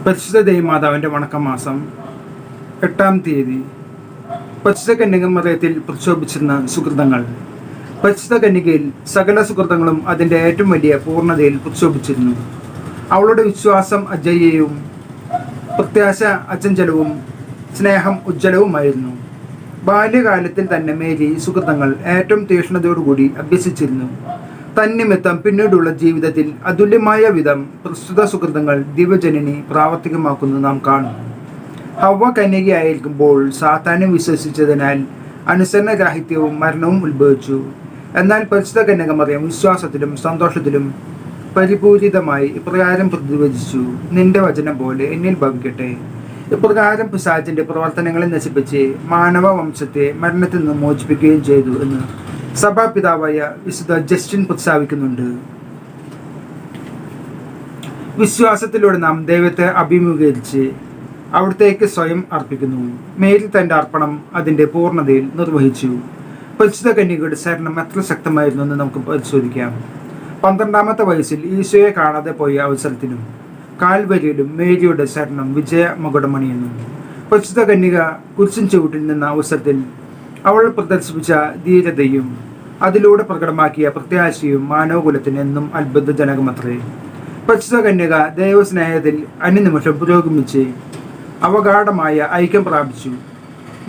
പരിശുദ്ധ ദേവമാതാവിൻ്റെ വണക്കമാസം 8-ാം തീയതി. പരിശുദ്ധ കന്യകമറിയത്തിൽ പ്രക്ഷോഭിച്ചിരുന്ന സുഹൃതങ്ങൾ. പരിശുദ്ധ കന്യകയിൽ സകല സുഹൃതങ്ങളും അതിൻ്റെ ഏറ്റവും വലിയ പൂർണ്ണതയിൽ പ്രക്ഷോഭിച്ചിരുന്നു. അവളുടെ വിശ്വാസം അജയ്യവും പ്രത്യാശ അചഞ്ചലവും സ്നേഹം ഉജ്ജ്വലവുമായിരുന്നു. ബാല്യകാലത്തിൽ തന്നെ മേരി സുഹൃതങ്ങൾ ഏറ്റവും തീക്ഷ്ണതയോടുകൂടി അഭ്യസിച്ചിരുന്നു. തന്നിമിത്തം പിന്നീടുള്ള ജീവിതത്തിൽ അതുല്യമായ വിധം പ്രസ്തുത സുഹൃതങ്ങൾ ദിവ്യജനനി പ്രാവർത്തികമാക്കുന്നത് നാം കാണുന്നു. ഹവ്വ കന്യകയായിരിക്കുമ്പോൾ സാത്താനെ വിശ്വസിച്ചതിനാൽ അനുസരണരാഹിത്യവും മരണവും ഉത്ഭവിച്ചു. എന്നാൽ പരിശുദ്ധ കന്യകമറിയം വിശ്വാസത്തിലും സന്തോഷത്തിലും പരിപൂരിതമായി ഇപ്രകാരം പ്രതിവചിച്ചു: നിന്റെ വചനം പോലെ എന്നിൽ ഭവിക്കട്ടെ. ഇപ്രകാരം പിശാചിന്റെ പ്രവർത്തനങ്ങളെ നശിപ്പിച്ച് മാനവ വംശത്തെ മരണത്തിൽ നിന്ന് മോചിപ്പിക്കുകയും ചെയ്തു എന്ന് സഭാപിതാവായ വിശുദ്ധ ജസ്റ്റിൻ പ്രസ്താവിക്കുന്നുണ്ട്. വിശ്വാസത്തിലൂടെ നാം ദൈവത്തെ അഭിമുഖീകരിച്ച് അവിടത്തേക്ക് സ്വയം അർപ്പിക്കുന്നു. മേരി തൻ്റെ അർപ്പണം അതിൻ്റെ പൂർണ്ണതയിൽ നിർവഹിച്ചു. പരിശുദ്ധ കന്യകയുടെ ശരണം എത്ര ശക്തമായിരുന്നു എന്ന് നമുക്ക് പരിശോധിക്കാം. 12-ാമത്തെ വയസ്സിൽ ഈശോയെ കാണാതെ പോയ അവസരത്തിലും കാൽവരിയിലും മേരിയുടെ ശരണം വിജയ മകുടമണിയുന്നു. പരിശുദ്ധ കന്യക കുരിശിൻ ചുവട്ടിൽ നിന്ന അവസരത്തിൽ അവൾ പ്രദർശിപ്പിച്ച ധീരതയും അതിലൂടെ പ്രകടമാക്കിയ പ്രത്യാശയും മാനവകുലത്തിന് എന്നും അത്ഭുതജനകമത്രേ. പരിശുദ്ധ കന്യക ദൈവസ്നേഹത്തിൽ അനുനിമിഷം പുരോഗമിച്ച് അവഗാഢമായ ഐക്യം പ്രാപിച്ചു.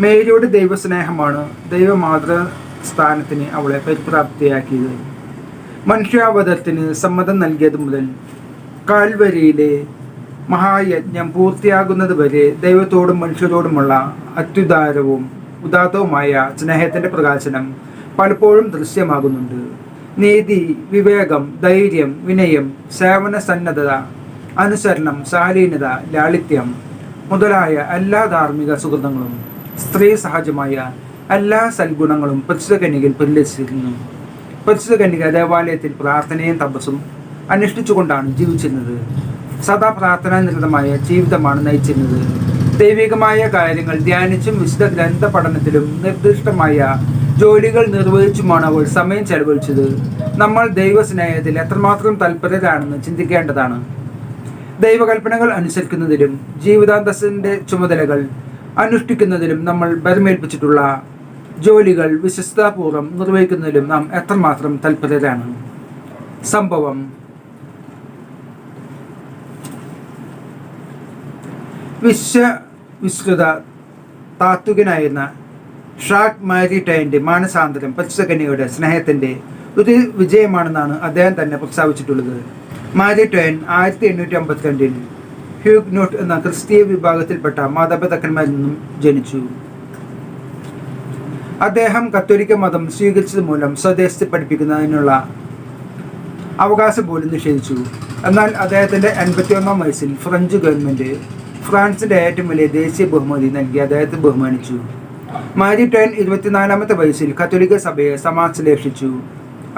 മേരിയുടെ ദൈവസ്നേഹമാണ് ദൈവമാതൃ സ്ഥാനത്തിന് അവളെ പരിപ്രാപ്തിയാക്കിയത്. മനുഷ്യാവതാരത്തിന് സമ്മതം നൽകിയത് മുതൽ കാൽവരിയിലെ മഹായജ്ഞം പൂർത്തിയാകുന്നത് വരെ ദൈവത്തോടും മനുഷ്യരോടുമുള്ള അത്യുദാരവും ഉദാത്തവുമായ സ്നേഹത്തിൻ്റെ പ്രകാശനം പലപ്പോഴും ദൃശ്യമാകുന്നുണ്ട്. നീതി, വിവേകം, ധൈര്യം, വിനയം, സേവന സന്നദ്ധത, അനുസരണം, ശാലീനത, ലാളിത്യം മുതലായ എല്ലാ ധാർമ്മിക സുഹൃതങ്ങളും സ്ത്രീ സഹജമായ എല്ലാ സൽഗുണങ്ങളും പരിശുദ്ധ കന്യകയിൽ പരിലസിക്കുന്നു. പരിശുദ്ധ കന്യക ദേവാലയത്തിൽ പ്രാർത്ഥനയും തപസ്സും അനുഷ്ഠിച്ചുകൊണ്ടാണ് ജീവിച്ചിരുന്നത്. സദാ പ്രാർത്ഥനാനിരതമായ ജീവിതമാണ് നയിച്ചിരുന്നത്. ദൈവികമായ കാര്യങ്ങൾ ധ്യാനിച്ചും വിശുദ്ധ ഗ്രന്ഥ പഠനത്തിലും നിർദ്ദിഷ്ടമായ ജോലികൾ നിർവഹിച്ചുമാണ് അവൾ സമയം ചെലവഴിച്ചത്. നമ്മൾ ദൈവസ്നേഹത്തിൽ എത്രമാത്രം തൽപരരാണെന്ന് ചിന്തിക്കേണ്ടതാണ്. ദൈവകൽപ്പനകൾ അനുസരിക്കുന്നതിലും ജീവിതാന്തസ്സിൻ്റെ ചുമതലകൾ അനുഷ്ഠിക്കുന്നതിലും നമ്മൾ ബലമേൽപ്പിച്ചിട്ടുള്ള ജോലികൾ വിശ്വസ്തപൂർവ്വം നിർവഹിക്കുന്നതിലും നാം എത്രമാത്രം തൽപരരാണ്. സംഭവം: വിശ്വവിസ്തൃത താത്വികനായിരുന്ന ഷാക്ക് മാരിടൈൻ്റെ മാനസാന്തരം പരിശുദ്ധ കന്യകയുടെ സ്നേഹത്തിൻ്റെ ഒരു വിജയമാണെന്നാണ് അദ്ദേഹം തന്നെ പ്രസ്താവിച്ചിട്ടുള്ളത്. മാരിടൈൻ 1852 ഹ്യൂഗ്നോട്ട് എന്ന ക്രിസ്തീയ വിഭാഗത്തിൽപ്പെട്ട മാതാപിതാക്കന്മാരിൽ നിന്നും ജനിച്ചു. അദ്ദേഹം കത്തോലിക്ക മതം സ്വീകരിച്ചത് മൂലം സ്വദേശത്ത് പഠിപ്പിക്കുന്നതിനുള്ള അവകാശം പോലും നിഷേധിച്ചു. എന്നാൽ അദ്ദേഹത്തിൻ്റെ 81-ാം വയസ്സിൽ ഫ്രഞ്ച് ഗവൺമെൻറ് ഫ്രാൻസിൻ്റെ ഏറ്റവും വലിയ ദേശീയ ബഹുമതി നൽകി അദ്ദേഹത്തെ ബഹുമാനിച്ചു. മാരിടൈൻ 24-ാമത്തെ വയസ്സിൽ കത്തോലിക്ക സഭയെ സമാശ്ലേഷിച്ചു.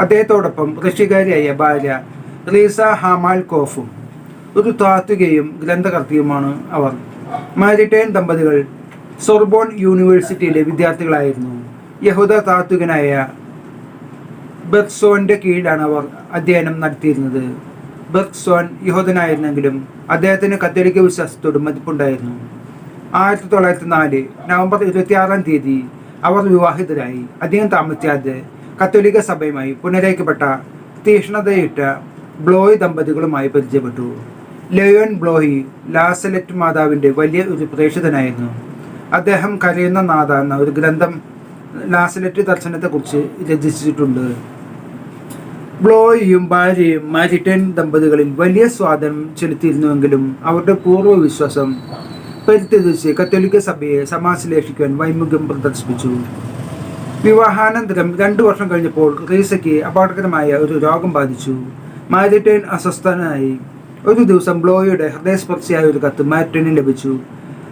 അദ്ദേഹത്തോടൊപ്പം റഷ്യക്കാരിയായ ഭാര്യ റീസ ഹാമാൽകോഫും ഒരു താത്വികയും ഗ്രന്ഥകർത്തിയുമാണ് അവർ. മാരിടൈൻ ദമ്പതികൾ സോർബോൺ യൂണിവേഴ്സിറ്റിയിലെ വിദ്യാർത്ഥികളായിരുന്നു. യഹൂദ താത്വികനായ ബെർഗ്സോൻ്റെ കീഴിലാണ് അവർ അധ്യയനം നടത്തിയിരുന്നത്. ബെർഗ്സോൻ യഹൂദനായിരുന്നെങ്കിലും അദ്ദേഹത്തിന് കത്തോലിക്ക വിശ്വാസത്തോട് മതിപ്പുണ്ടായിരുന്നു. 1904 നവംബർ 26-ാം തീയതി അവർ വിവാഹിതരായി. അധികം താമസിയാതെ കത്തോലിക്ക സഭയുമായി പുനരൈക്യപ്പെട്ട തീക്ഷ്ണതയിട്ട ബ്ലോയ് ദമ്പതികളുമായി പരിചയപ്പെട്ടു. ലിയോൺ ബ്ലോയി ലാസലെറ്റ് മാതാവിൻ്റെ വലിയ ഒരു പ്രേക്ഷിതനായിരുന്നു. അദ്ദേഹം കരയുന്ന നാഥ എന്ന ഒരു ഗ്രന്ഥം ലാസലെറ്റ് ദർശനത്തെക്കുറിച്ച് രചിച്ചിട്ടുണ്ട്. ബ്ലോയിയും ഭാര്യയും മാരിടൈൻ ദമ്പതികളിൽ വലിയ സ്വാധീനം ചെലുത്തിയിരുന്നുവെങ്കിലും അവരുടെ പൂർവ്വവിശ്വാസം പരിത്യജിച്ച് കത്തോലിക്ക സഭയെ സമാശ്ലേഷിക്കാൻ വൈമുഖ്യം പ്രദർശിപ്പിച്ചു. വിവാഹാനന്തരം 2 വർഷം കഴിഞ്ഞപ്പോൾ റീസയ്ക്ക് അപകടകരമായ ഒരു രോഗം ബാധിച്ചു. മാരിടൈൻ അസ്വസ്ഥനായി. ഒരു ദിവസം ബ്ലോയിയുടെ ഹൃദയസ്പർശിയായ ഒരു കത്ത് മാരിടൈനിന് ലഭിച്ചു.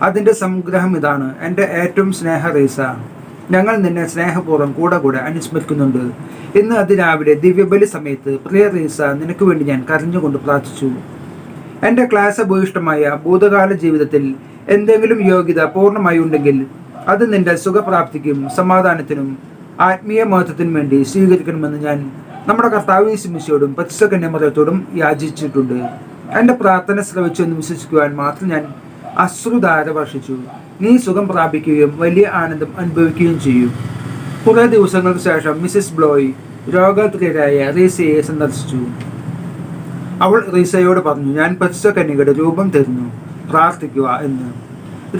അതിൻ്റെ സംഗ്രഹം ഇതാണ്: എൻ്റെ ഏറ്റവും സ്നേഹ റീസ, ഞങ്ങൾ നിന്നെ സ്നേഹപൂർവ്വം കൂടെ അനുസ്മരിക്കുന്നുണ്ട്. ഇന്ന് അതിരാവിലെ ദിവ്യബലി സമയത്ത് പ്രിയ റീസ, നിനക്ക് വേണ്ടി ഞാൻ കരഞ്ഞുകൊണ്ട് പ്രാർത്ഥിച്ചു. എൻ്റെ ക്ലേശഭൂയിഷ്ടമായ ഭൂതകാല ജീവിതത്തിൽ എന്തെങ്കിലും യോഗ്യത പൂർണ്ണമായി ഉണ്ടെങ്കിൽ അത് നിന്റെ സുഖപ്രാപ്തിക്കും സമാധാനത്തിനും ആത്മീയ മഹത്വത്തിനും വേണ്ടി സ്വീകരിക്കണമെന്ന് ഞാൻ നമ്മുടെ കർത്താവ് യേശുമിശിയോടും പരിശുദ്ധ കന്യമറിയത്തോടും യാചിച്ചിട്ടുണ്ട്. എൻ്റെ പ്രാർത്ഥന ശ്രവിച്ചു എന്ന് വിശ്വസിക്കുവാൻ മാത്രം ഞാൻ അശ്രുധാര വർഷിച്ചു. നീ സുഖം പ്രാപിക്കുകയും വലിയ ആനന്ദം അനുഭവിക്കുകയും ചെയ്യും. കുറേ ദിവസങ്ങൾക്ക് ശേഷം മിസ്സിസ് ബ്ലോയ് രോഗാതുരയായ റീസയെ സന്ദർശിച്ചു. അവൾ റീസയോട് പറഞ്ഞു, ഞാൻ പരിശുദ്ധ കന്യകയുടെ രൂപം തരുന്നു, പ്രാർത്ഥിക്കുക എന്ന്.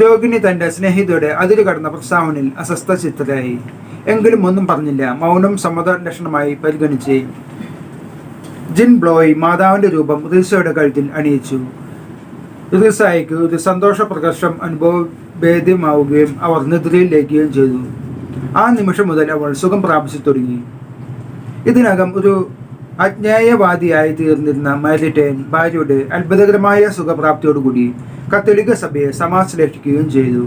രോഗിണി തൻ്റെ സ്നേഹിതയുടെ അതിരു കടന്ന പ്രസ്താവനയിൽ അസ്വസ്ഥ ചിത്തരായി. എങ്കിലും ഒന്നും പറഞ്ഞില്ല. മൗനം സമ്മതലക്ഷണമായി പരിഗണിച്ച് ജിൻ ബ്ലോയ് മാതാവിൻ്റെ രൂപം റീസയുടെ കഴുത്തിൽ അണിയിച്ചു. റീസയ്ക്ക് ഒരു സന്തോഷ പ്രകർഷം അനുഭവഭേദ്യമാവുകയും അവർ നിദ്രയിൽ ലയിക്കുകയും ചെയ്തു. ആ നിമിഷം മുതൽ അവൾ സുഖം പ്രാപിച്ചു തുടങ്ങി. ഇതിനകം ഒരു അജ്ഞേയവാദിയായി തീർന്നിരുന്ന മാരിറ്റൈൻ ഭാര്യയുടെ അത്ഭുതകരമായ സുഖപ്രാപ്തിയോടുകൂടി കത്തോലിക്ക സഭയെ സമാശ്ലേഷിക്കുകയും ചെയ്തു.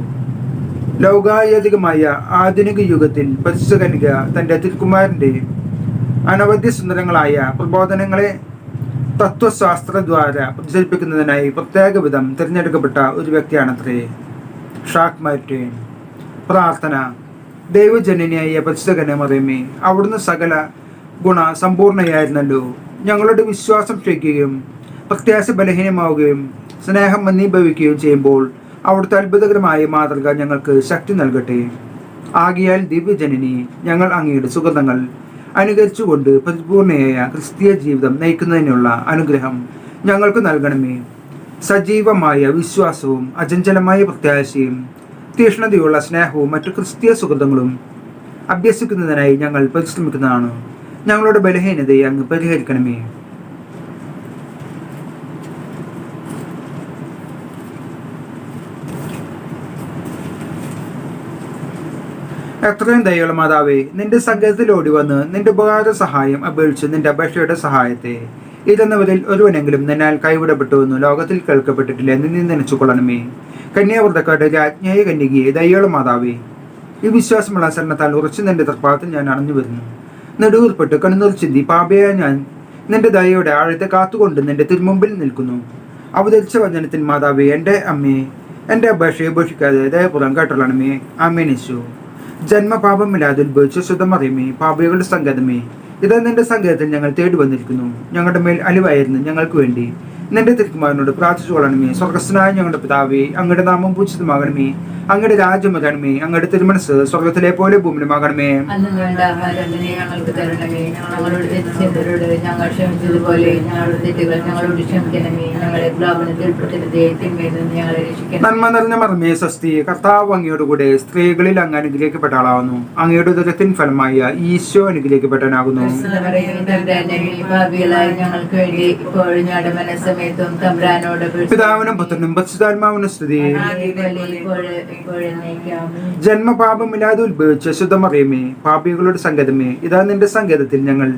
ലൗകായതികമായ ആധുനിക യുഗത്തിൽ പരിശുദ്ധ കന്യക തൻ്റെ തിരുക്കുമാരൻ്റെ അനവധി സുന്ദരങ്ങളായ പ്രബോധനങ്ങളെ തത്വശാസ്ത്രദ്വാര പ്രചരിപ്പിക്കുന്നതിനായി പ്രത്യേക വിധം തിരഞ്ഞെടുക്കപ്പെട്ട ഒരു വ്യക്തിയാണത്രേ ഷാക്ക് മാരിറ്റൈൻ. പ്രാർത്ഥന. ദൈവജനനിയായ പരിശുദ്ധ കന്യമറിയമേ, അവിടുന്ന് സകല ഗുണ സമ്പൂർണയായിരുന്നല്ലോ. ഞങ്ങളുടെ വിശ്വാസം ക്ഷയിക്കുകയും പ്രത്യാശ ബലഹീനമാവുകയും സ്നേഹം മന്ദീഭവിക്കുകയും ചെയ്യുമ്പോൾ അവിടുത്തെ അത്ഭുതകരമായ മാതൃക ഞങ്ങൾക്ക് ശക്തി നൽകട്ടെ. ആകിയാൽ ദിവ്യജനനി, ഞങ്ങൾ അങ്ങയുടെ സുഗന്ധങ്ങൾ അനുകരിച്ചുകൊണ്ട് പരിപൂർണയായ ക്രിസ്തീയ ജീവിതം നയിക്കുന്നതിനുള്ള അനുഗ്രഹം ഞങ്ങൾക്ക് നൽകണമേ. സജീവമായ വിശ്വാസവും അചഞ്ചലമായ പ്രത്യാശയും തീക്ഷ്ണതയുള്ള സ്നേഹവും മറ്റു ക്രിസ്തീയ സുഗന്ധങ്ങളും അഭ്യസിക്കുന്നതിനായി ഞങ്ങൾ പരിശ്രമിക്കുന്നതാണ്. ഞങ്ങളുടെ ബലഹീനതയെ അങ്ങ് പരിഹരിക്കണമേ. എത്രയും ദയുള്ള മാതാവേ, നിന്റെ സങ്കേതത്തിൽ ഓടി വന്ന് നിന്റെ ഉപകാര സഹായം അപേക്ഷിച്ച് നിന്റെ അപേക്ഷയുടെ സഹായത്തെ ഇരുന്നവരിൽ ഒരുവനെങ്കിലും നിന്നാൽ കൈവിടപ്പെട്ടുവെന്നു ലോകത്തിൽ കേൾക്കപ്പെട്ടിട്ടില്ല എന്ന് നീ നനച്ചുകൊള്ളണമേ. കന്യാവ്രതക്കാരുടെ രാജ്ഞേയ കന്യകയെ ദയുള്ള മാതാവേ, ഈ വിശ്വാസമുള്ള ശരണത്താൽ ഉറച്ചു നിന്റെ തൃപ്പാദത്തിൽ ഞാൻ അണഞ്ഞു വരുന്നു. നെടുവീർപ്പെട്ട് കണ്ണുനീർ ചിന്തി പാപയായ ഞാൻ നിന്റെ ദയയുടെ ആഴത്തെ കാത്തുകൊണ്ട് നിന്റെ തിരുമുമ്പിൽ നിൽക്കുന്നു. അവതരിച്ച വചനത്തിൻ മാതാവേ, എൻ്റെ അമ്മയെ എൻ്റെ അപേക്ഷയെ ഉപേക്ഷിക്കാതെ ദയപൂർവ്വം കേട്ടൊള്ളണമേ. ആമേനീശു. ജന്മപാപമില്ലാതെ ഉത്ഭവിച്ച ശുദ്ധമറിയമേ, പാപികളുടെ സങ്കേതമേ, ഇതാ നിന്റെ സങ്കേതത്തിൽ ഞങ്ങൾ തേടി വന്നിരിക്കുന്നു. ഞങ്ങളുടെ മേൽ അലിവായിരുന്നു ഞങ്ങൾക്ക് വേണ്ടി നിന്റെ തിരുക്കുമാരനോട് പ്രാർത്ഥിച്ചു കൊള്ളണമേ. സ്വർഗസ്ഥനായ ഞങ്ങളുടെ പിതാവേ, അങ്ങയുടെ നാമം പൂജിതമാകണമേ. അങ്ങയുടെ രാജ്യം വരണമേ. അങ്ങയുടെ തിരുമനസ് സ്വർഗത്തിലെ പോലെ ഭൂമിയിലുമാകണമേ. നന്മ നിറഞ്ഞ മർമ്മേ സ്വസ്തി, കർത്താവ് അങ്ങയോടുകൂടെ സ്ത്രീകളിൽ അങ്ങ് അനുഗ്രഹിക്കപ്പെട്ട ആളാവുന്നു. അങ്ങയുടെ ഉദരത്തിൻ ഫലമായ ഈശോ അനുഗ്രഹിക്കപ്പെട്ടവനാകുന്നു. പിതാവിനും പുത്രനും പരിശുദ്ധാത്മാവിനും സ്തുതി. ജന്മപാപമില്ലാതെ ഉത്ഭവിച്ച ശുദ്ധമറിയമേ, പാപികളുടെ സങ്കേതമേ, ഇതാ നിന്റെ സങ്കേതത്തിൽ ഞങ്ങൾ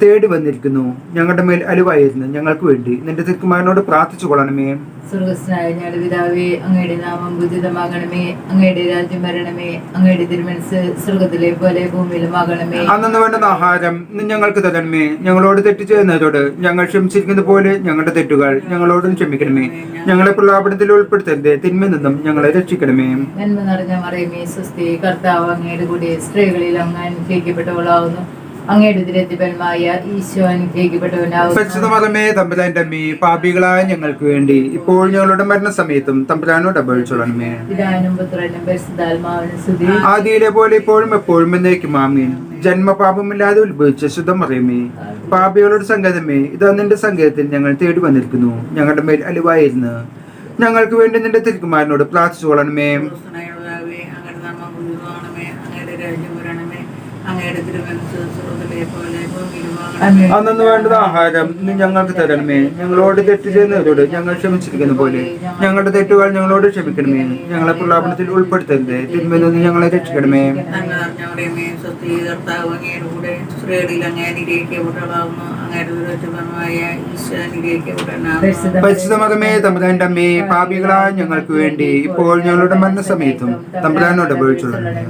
തേടി വന്നിരിക്കുന്നു. ഞങ്ങളുടെ മേൽ അലിവായിരുന്നു ഞങ്ങൾക്ക് വേണ്ടി നിന്റെ തിരുക്കുമാരനോട് പ്രാർത്ഥിച്ചു കൊള്ളണമേ. സ്വർഗസ്ഥനായ ഞങ്ങളുടെ പിതാവേ, അങ്ങയുടെ നാമം പൂജിതമാകണമേ. അങ്ങയുടെ രാജ്യം വരണമേ. അങ്ങയുടെ തിരുമനസ് സ്വർഗത്തിലെ പോലെ ഭൂമിയിലുമാകണമേ. അന്നു വേണ്ടുന്ന ആഹാരം ഇന്ന് ഞങ്ങൾക്ക് തരണമേ. ഞങ്ങളോട് തെറ്റ് ചെയ്യുന്നവരോട് ഞങ്ങൾ ക്ഷമിച്ചിരിക്കുന്ന പോലെ ഞങ്ങളുടെ തെറ്റുകൾ ഞങ്ങളോടും ക്ഷമിക്കണമേ. ഞങ്ങളെ പ്രലോഭനത്തിൽ ഉൾപ്പെടുത്തരുത്, തിന്മയിൽ നിന്നും ഞങ്ങളെ രക്ഷിക്കണമേ. നന്മ നിറഞ്ഞ മറിയമേ സ്വസ്തി, കർത്താവ് അങ്ങയുടെ കൂടെ സ്ത്രീകളിൽ അങ്ങ് അനുഗ്രഹിക്കപ്പെട്ടവളാവുന്നു. അങ്ങയുടെ ഉദരത്തിൻഫലമായ ഈശോ അനുഗ്രഹിക്കപ്പെട്ടവനാകുന്നു. പരിശുദ്ധമറിയമേ, തമ്പുരാന്റെ അമ്മേ, പാപികളായ ഞങ്ങൾക്ക് വേണ്ടി ഇപ്പോൾ ഞങ്ങളുടെ മരണസമയത്തും തമ്പുരാനോട് അപേക്ഷിച്ചുകൊള്ളണമേ. പിതാവിനും പുത്രനും പരിശുദ്ധാത്മാവിനും സ്തുതി. ആദിയിലെ പോലെ ഇപ്പോഴും എപ്പോഴും എന്നേക്കും ആമേൻ. ജന്മപാപമില്ലാതെ ഉത്ഭവിച്ച ശുദ്ധമറിയമേ, പാപികളുടെ സങ്കേതമേ, ഇതാ നിന്റെ സങ്കേതത്തിൽ ഞങ്ങൾ തേടി വന്നിരിക്കുന്നു. ഞങ്ങളുടെ മേൽ അലിവായിരുന്നു ഞങ്ങൾക്ക് വേണ്ടി നിന്റെ തിരുക്കുമാരനോട് പ്രാർത്ഥിച്ചു കൊള്ളണമേ. അന്നു വേണ്ടത് ആഹാരം ഇന്ന് ഞങ്ങൾക്ക് തരണമേ. ഞങ്ങളോട് തെറ്റ് ചെയ്യുന്നവരോട് ഞങ്ങൾ ക്ഷമിച്ചിരിക്കുന്ന പോലെ ഞങ്ങളുടെ തെറ്റുകൾ ഞങ്ങളോട് ക്ഷമിക്കണമേ. ഞങ്ങളെ പ്രലോഭനത്തിൽ ഉൾപ്പെടുത്തരുത്, തിന്മയിൽ നിന്ന് ഞങ്ങളെ രക്ഷിക്കണമേ. പരിശുദ്ധമറിയമേ, തമ്പുരാന്റെ അമ്മേ, പാപികളായ ഞങ്ങൾക്ക് വേണ്ടി ഇപ്പോൾ ഞങ്ങളുടെ മരണസമയത്തും തമ്പുരാനോട് അപേക്ഷിച്ചുകൊള്ളണമേ.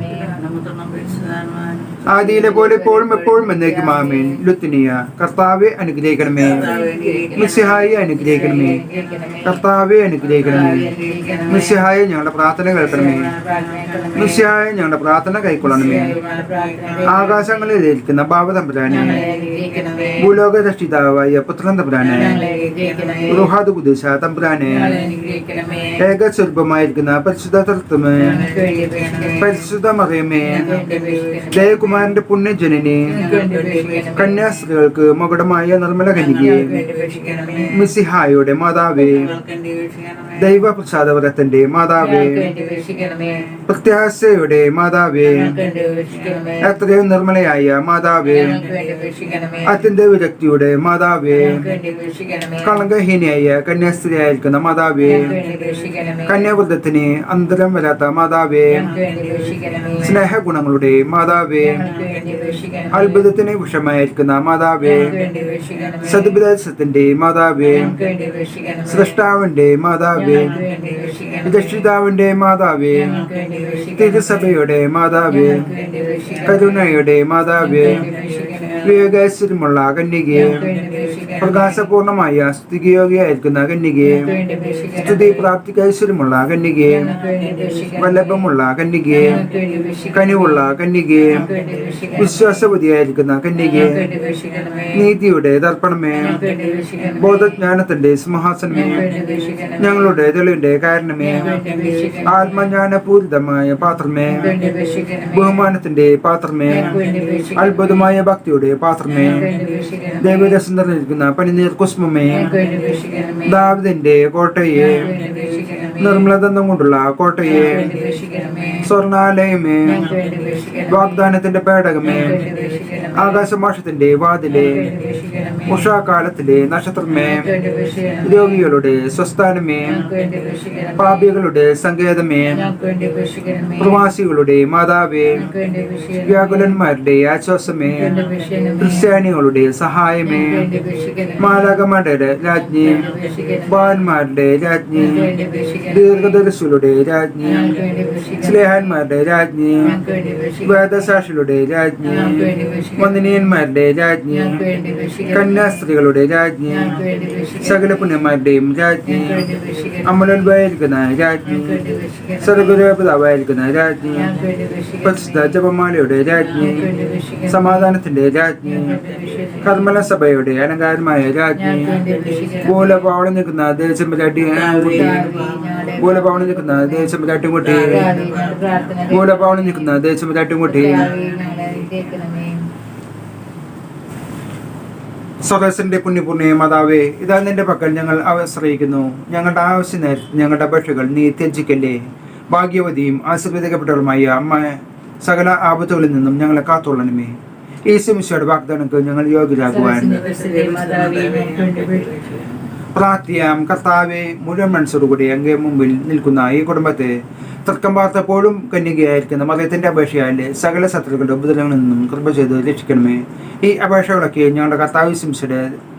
ആദിയിലെ പോലെ ഇപ്പോഴും എപ്പോഴും എന്നേക്കും ആമേൻ. ലുത്തിനിയ. കർത്താവെ അനുഗ്രഹിക്കണമേ. മിശിഹായെ അനുഗ്രഹിക്കണമേ. കർത്താവെ അനുഗ്രഹിക്കണമേ. മിശിഹായെ ഞങ്ങളുടെ പ്രാർത്ഥന കേൾക്കണമേ. മിശിഹായെ ഞങ്ങളുടെ പ്രാർത്ഥന കൈക്കൊള്ളണമേ. ആകാശങ്ങളിൽ ഇരിക്കുന്ന ഭാവതമ്പുരാനെ, ഭൂലോക രക്ഷിതാവായ പുത്രൻ തമ്പുരാനെ, റുഹാദ് കുദുശ തമ്പുരാനെ, ഏകസ്വരൂപമായിരിക്കുന്ന പരിശുദ്ധ തൃത്വമേ, പരിശുദ്ധ മറിയമേ, ദേവകുമാരന്റെ പുണ്യജനനെ, കന്യാസ്ത്രീകൾക്ക് മകുടമായ നിർമ്മല കന്യകയെ, മിശിഹായുടെ മാതാവേ, ദൈവപ്രസാദവരത്തിന്റെ മാതാവേ, പ്രത്യാശയുടെ മാതാവേ, എത്രയും നിർമ്മലയായ മാതാവേ, അത്യന്ത വിരക്തിയുടെ മാതാവേ, കളങ്കഹീനയായ കന്യാസ്ത്രീയായിരിക്കുന്ന മാതാവേ, കന്യാവ്രതത്തിന് അന്തരം വരാത്ത മാതാവേ, സ്നേഹഗുണങ്ങളുടെ മാതാവേ, അത്ഭുതത്തിന് വിഷമായിരിക്കുന്ന മാതാവേ, സദ്ബുദ്ധത്തിന്റെ മാതാവേ, സൃഷ്ടാവിന്റെ മാതാവേ, രക്ഷിതാവിന്റെ മാതാവേ, തിരുസഭയുടെ മാതാവേ, കരുണയുടെ മാതാവേ, വിവേകൈശ്വര്യമുള്ള കന്യകയെ, പ്രകാശപൂർണമായ സ്തുതിയോഗ്യയായിരിക്കുന്ന കന്യകയെ, സ്തുതി പ്രാപ്തികൈശ്വര്യമുള്ള കന്യകയെ, വല്ലഭമുള്ള കന്യകയെ, കനിവുള്ള കന്യകയെ, വിശ്വാസവതിയായിരിക്കുന്ന കന്യകയെ, നീതിയുടെ ദർപ്പണമേ, ബോധജ്ഞാനത്തിന്റെ സിംഹാസനമേ, ഞങ്ങളുടെ തെളിവിന്റെ കാരണമേ, ആത്മജ്ഞാനപൂരിതമായ പാത്രമേ, ബഹുമാനത്തിന്റെ പാത്രമേ, അത്ഭുതമായ ഭക്തിയുടെ പാത്രമേ, ദൈവരസം നിറഞ്ഞിരിക്കുന്ന പനിനീർ കുസ്മമേ, ദാവീദിന്റെ കോട്ടയെ, നിർമ്മലദന്തം കൊണ്ടുള്ള കോട്ടയെ, സ്വർണാലയമേ, വാഗ്ദാനത്തിന്റെ പേടകമേ, ആകാശമാഷത്തിന്റെ വാതിലെ, ഉഷാകാലത്തിലെ നക്ഷത്രമേ, രോഗികളുടെ സ്വസ്ഥാനമേ, പാപികളുടെ സങ്കേതമേ, പ്രവാസികളുടെ മാതാവേ, വ്യാകുലന്മാരുടെ ആശ്വാസമേ, ക്രിസ്ത്യാനികളുടെ സഹായമേ, മാലാകമാരുടെ രാജ്ഞി, ബാലന്മാരുടെ രാജ്ഞി, ദീർഘദർശികളുടെ രാജ്ഞി, സ്ലേഹന്മാരുടെ രാജ്ഞി, വേദസാക്ഷികളുടെ രാജ്ഞി, വന്ദനീയന്മാരുടെ രാജ്ഞി, കന്യാസ്ത്രീകളുടെ രാജ്ഞി, സകല പുണ്യന്മാരുടെയും രാജ്ഞി, അമലോത്ഭവായിരിക്കുന്ന രാജ്ഞി, സർവ്വപിതാവായിരിക്കുന്ന രാജ്ഞി, പരിശുദ്ധ ജപമാലയുടെ രാജ്ഞി, സമാധാനത്തിന്റെ രാജ്ഞി, കർമ്മല സഭയുടെ അലങ്കാരമായ രാജ്ഞി, മൂലപാവളം നിൽക്കുന്ന ദേശംപരാട്ടി മൂലപാവളം നിൽക്കുന്ന ദേശംപരാട്ടിൻകുട്ടി, മൂലപാവളം നിൽക്കുന്ന ദേശംപരാട്ടിൻകുട്ടി, സ്വദേശന്റെ പുണ്യപൂർണ്ണ മാതാവേ, ഇതാ നിന്റെ പക്കൽ ഞങ്ങൾ ആശ്രയിക്കുന്നു. ഞങ്ങളുടെ ആവശ്യ നേരത്ത് ഞങ്ങളുടെ അപേക്ഷകൾ നീ ത്യജിക്കല്ലേ. ഭാഗ്യവതിയും ആശീർവദിക്കപ്പെട്ടവളുമായ അമ്മ, സകല ആപത്തുകളിൽ നിന്നും ഞങ്ങളെ കാത്തോളണമേ. യേശുമിശിഹായുടെ വാഗ്ദാനങ്ങൾക്ക് ഞങ്ങൾ യോഗ്യരാകുവാൻ പ്രാർത്ഥിയാം. കർത്താവെ, മുഴുവൻ മനസ്സോടുകൂടി അങ്ങേ മുമ്പിൽ നിൽക്കുന്ന ഈ കുടുംബത്തെ തർക്കം പാർത്തപ്പോഴും കന്യകയായിരിക്കുന്ന മതത്തിന്റെ അപേക്ഷയാലെ സകല ശത്രുക്കളുടെ ഉപദ്രവങ്ങളിൽ നിന്നും കൃപ ചെയ്ത് രക്ഷിക്കണമേ. ഈ അപേക്ഷകളൊക്കെ ഞങ്ങളുടെ കർത്താവ് യേശുമിശിഹായുടെ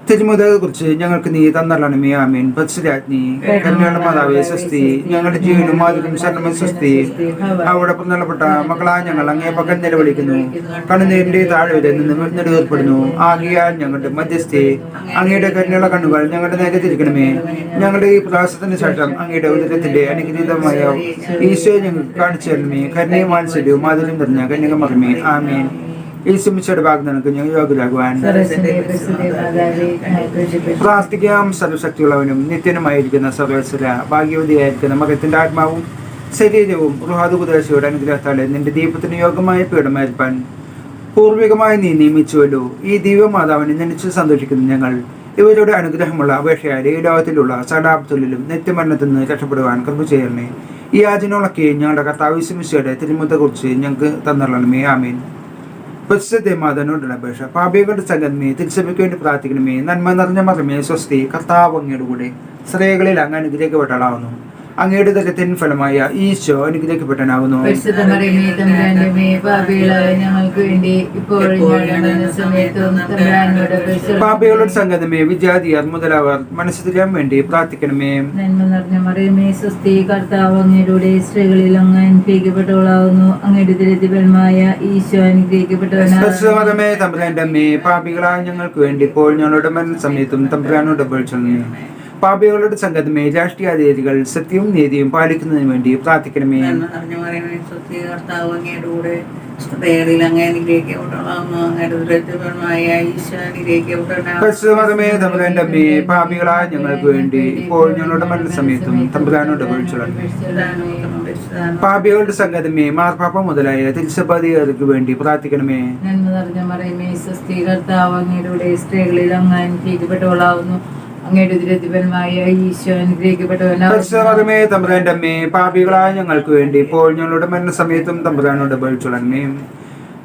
തിരുമുതയെ കുറിച്ച് ഞങ്ങൾക്ക് നീ തന്നരണമേ. ആമേൻ. പരിശുദ്ധാജ്ഞി, കരുണയുള്ള മാതാവേ സ്വസ്തി. ഞങ്ങളുടെ ജീവനും മാതൃക്കും ശരണമേ സ്വസ്തി. അവിടെ പുറന്തള്ളപ്പെട്ട മക്കളായ ഞങ്ങൾ അങ്ങേ പക്കൽ നിലവിളിക്കുന്നു. കണ്ണുനീരിന്റെ താഴ്വരെ നിന്ന് നെടുവേർപ്പെടുന്നു. ആകിയാൽ ഞങ്ങളുടെ മധ്യസ്ഥയെ അങ്ങയുടെ കരുണയുള്ള കണ്ണുകൾ ഞങ്ങളുടെ നേരെ തിരിക്കണമേ. ഞങ്ങളുടെ ഈ പ്രയാസത്തിന് ശേഷം അങ്ങയുടെ ഉദരത്തിന്റെ അനുഗ്രഹീതമായ ഈശോയെ ഞങ്ങൾക്ക് കാണിച്ചു തരണമേ. കരുണയും വാത്സല്യവും മാധുര്യം നിറഞ്ഞ കന്യകമറിമേ. ആമേൻ. യേശുമിശിഹായുടെ വാഗ്ദാനങ്ങൾക്ക് ഞങ്ങൾ യോഗ്യരാകുവാൻ പ്രാർത്ഥിക്കാം. സർവശക്തിയുള്ളവനും നിത്യനുമായിരിക്കുന്ന സർവേശ്വര, ഭാഗ്യവതിയായിരിക്കുന്ന മകത്തിന്റെ ആത്മാവും ശരീരവും റുഹാദുപദേശയുടെ അനുഗ്രഹത്താലെ നിന്റെ ദീപത്തിന് യോഗ്യമായ പീഠമേൽപ്പാൻ പൂർവികമായി നീ നിയമിച്ചുവല്ലോ. ഈ ദിവ്യമാതാവിനെ നനച്ച് സന്തോഷിക്കുന്ന ഞങ്ങൾ ഇവരുടെ അനുഗ്രഹമുള്ള അപേക്ഷയാൽ ഈ ലോകത്തിലുള്ള സകലാപത്തുള്ളിലും നിത്യമരണത്തിൽ നിന്ന് രക്ഷപ്പെടുവാൻ കൃപ ചെയ്യണമേ. ഈ യാചനകളൊക്കെ ഞങ്ങളുടെ കർത്താവ് യേശുമിശിഹായുടെ തിരുമുഖത്തെക്കുറിച്ച് ഞങ്ങൾക്ക് തന്നരണമേ. ആമേൻ. പരിശുദ്ധ മാതാവിനോടുള്ള അപേക്ഷ, പാപികളുടെ സകലമേ, തിരുസഭയ്ക്ക് വേണ്ടി പ്രാർത്ഥിക്കണമേ. നന്മ നിറഞ്ഞ മറിയമേ സ്വസ്തി. കർത്താവ് അങ്ങയുടെ കൂടെ സ്ത്രീകളിൽ അങ്ങ് അനുഗ്രഹിക്കപ്പെട്ടവളാവുന്നു. അങ്ങയുടെ ഉദരത്തിൻ ഫലമായ ഈശോ അനുഗ്രഹിക്കപ്പെട്ടവനാകുന്നു. പരിശുദ്ധ മറിയമേ തമ്പുരാന്റെ അമ്മേ, പാപികളായ ഞങ്ങൾക്ക് വേണ്ടി ഇപ്പോഴും ഞങ്ങളുടെ സമയത്തും തമ്പുരാനോട് അപേക്ഷിച്ചുകൊള്ളണമേ. പാപികളുടെ സംഗതമേ, വിജാതിയർ മുതലായവർ മനസ്സിലാൻ വേണ്ടി പ്രാർത്ഥിക്കണമേ. നന്മ നിറഞ്ഞ മറിയമേ സ്വസ്തി, കർത്താവ് അങ്ങയുടെ സ്ത്രീകളിൽ അങ്ങ് അനുഗ്രഹിക്കപ്പെട്ടവളാകുന്നു. അങ്ങയുടെ ഉദരത്തിൻ ഫലമായ ഈശോ അനുഗ്രഹിക്കപ്പെട്ടവനാകുന്നു. പരിശുദ്ധമേ തമ്പുരാന്റെ അമ്മേ, പാപികളായ ഞങ്ങൾക്ക് വേണ്ടി ഇപ്പോൾ ഞങ്ങളുടെ മരണസമയത്തും തമ്പുരാനോട് അപേക്ഷിച്ചുകൊള്ളണമേ. പാപികളുടെ സംഗതമേ, രാഷ്ട്രീയാധികാരികൾ സത്യവും നീതിയും പാലിക്കുന്നതിന് വേണ്ടി പ്രാർത്ഥിക്കണമേ. പരിശുദ്ധമേ തമ്പുരാന്റെ അമ്മേ, പാപികളായ ഞങ്ങൾക്ക് വേണ്ടി ഇപ്പോൾ ഞങ്ങളുടെ മരണസമയത്തും തമ്പുരാനോട് അപേക്ഷിച്ചുകൊള്ളണമേ. പാപികളുടെ സംഗതമേ, മാർപ്പാപ്പ മുതലായ തിരുസഭാധികാരികൾക്ക് വേണ്ടി പ്രാർത്ഥിക്കണമേ. നന്മ നിറഞ്ഞ മറിയമേ സ്വസ്തി, കർത്താവ് അങ്ങയുടെ സ്ത്രീകളിൽ അങ്ങ് അനുഗ്രഹിക്കപ്പെട്ടവളാകുന്നു. അങ്ങയുടെ ഉദരത്തിൻ ഫലമായ ഈശോ അനുഗ്രഹിക്കപ്പെട്ടവനാകുന്നു. പരിശുദ്ധമേ തമ്പുരാന്റെ അമ്മേ, പാപികളായ ഞങ്ങൾക്ക് വേണ്ടി ഇപ്പോൾ ഞങ്ങളുടെ മരണസമയത്തും തമ്പുരാനോട് അപേക്ഷിച്ചുകൊള്ളണമേ.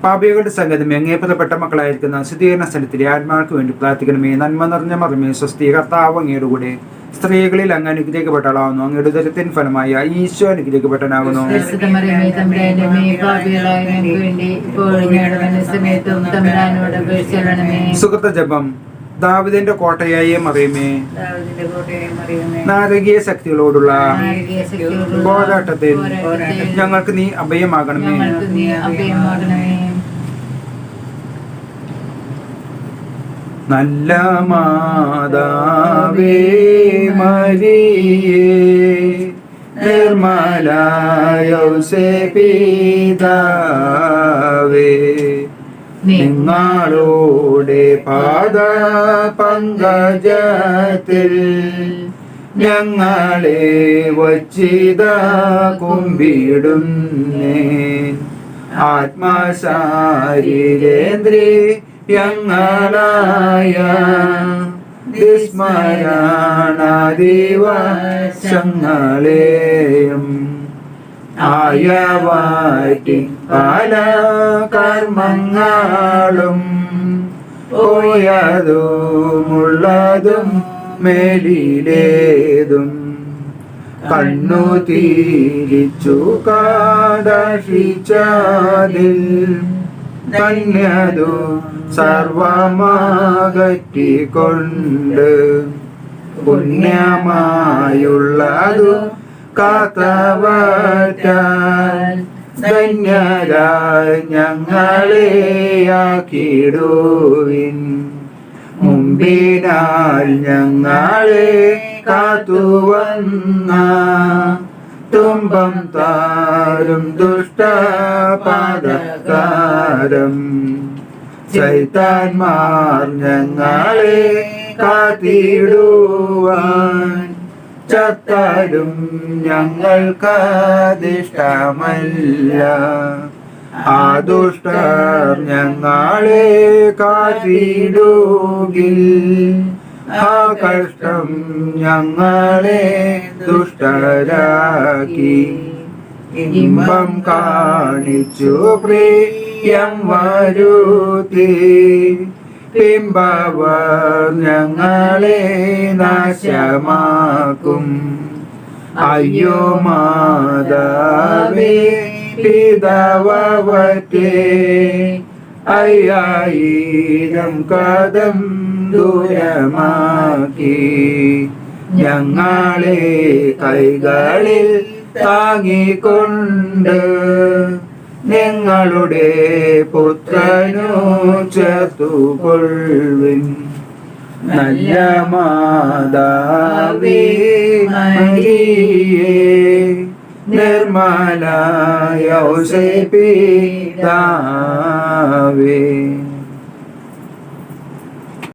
പാപികളുടെ സംഗതമേ, അങ്ങേപ്പുറപ്പെട്ട മക്കളായിരിക്കുന്ന ശുദ്ധീകരണ സ്ഥലത്തിലെ ആത്മാർക്ക് വേണ്ടി പ്രാർത്ഥിക്കണമേ. നന്മ നിറഞ്ഞ മറിയമേ സ്വസ്തി, കർത്താവ് അങ്ങയുടെ കൂടെ സ്ത്രീകളിൽ അങ്ങ് അനുഗ്രഹിക്കപ്പെട്ടവളാകുന്നു. അങ്ങയുടെ ഉദരത്തിൻ ഫലമായ ഈശോ അനുഗ്രഹിക്കപ്പെട്ടവനാകുന്നു. പരിശുദ്ധ മറിയമേ തമ്പുരാന്റെ അമ്മേ, പാപികളായ ഞങ്ങൾക്ക് വേണ്ടി ഇപ്പോഴും ഞങ്ങളുടെ മരണസമയത്തും തമ്പുരാനോട് അപേക്ഷിച്ചുകൊള്ളണമേ. സുഹൃത്ത ജപം. ദാവീദിന്റെ കോട്ടയായ മറിയമേ, നാരകീയ ശക്തികളോടുള്ള പോരാട്ടത്തിൽ ഞങ്ങൾക്ക് നീ അഭയമാകണമേ. നല്ല മാതാവേ മരിയേ, നിർമ്മല യൗസേപിതാവേ, നിങ്ങളുടെ പാദ പങ്കജത്തിൽ ഞങ്ങളെ വച്ചിത കുമ്പിടുന്നേ. ആത്മശാരീരേന്ദ്രിയങ്ങളായ ദിസ്മരണദിവശങ്ങളെയും ആയവാറ്റി പല കർമ്മങ്ങളും പോയതുമുള്ളതും മേലിലേതും കണ്ണു തിരിച്ചു കാദർശിച്ചതിൽ തന്നെതു സർവമാകറ്റിക്കൊണ്ട് പുണ്യമായുള്ളതു കാത്തവറ്റാൽ ധന്യരായി ഞങ്ങളെ ആക്കിടുവിൻ. മുമ്പിനാൽ ഞങ്ങളെ കാത്തുവന്ന തുമ്പം താരും ദുഷ്ടപാദകാരം ചൈത്താന്മാർ ഞങ്ങളെ കാത്തിടുവാൻ ചത്താലും ഞങ്ങൾക്കതിഷ്ടമല്ല. ആ ദുഷ്ടർ ഞങ്ങളെ കാത്തിടുകിൽ ആ കഷ്ടം ഞങ്ങളെ ദുഷ്ടരാക്കി. ഇമ്പം കാണിച്ചു പ്രിയം വരുത്തി പിമ്പവർ ഞങ്ങളെ നാശമാക്കും. അയ്യോ മാതാവേ പിതാവറ്റേ, അയ്യായിരം കദം ദൂരമാക്കി ഞങ്ങളെ കൈകളിൽ താങ്ങിക്കൊണ്ട് നിങ്ങളുടെ പുത്രനു ചേർത്തുകൊള്ളുവിൻ. നല്ല മാതാവേ മരിയേ, നിർമ്മല യൗസേപിതാവേ.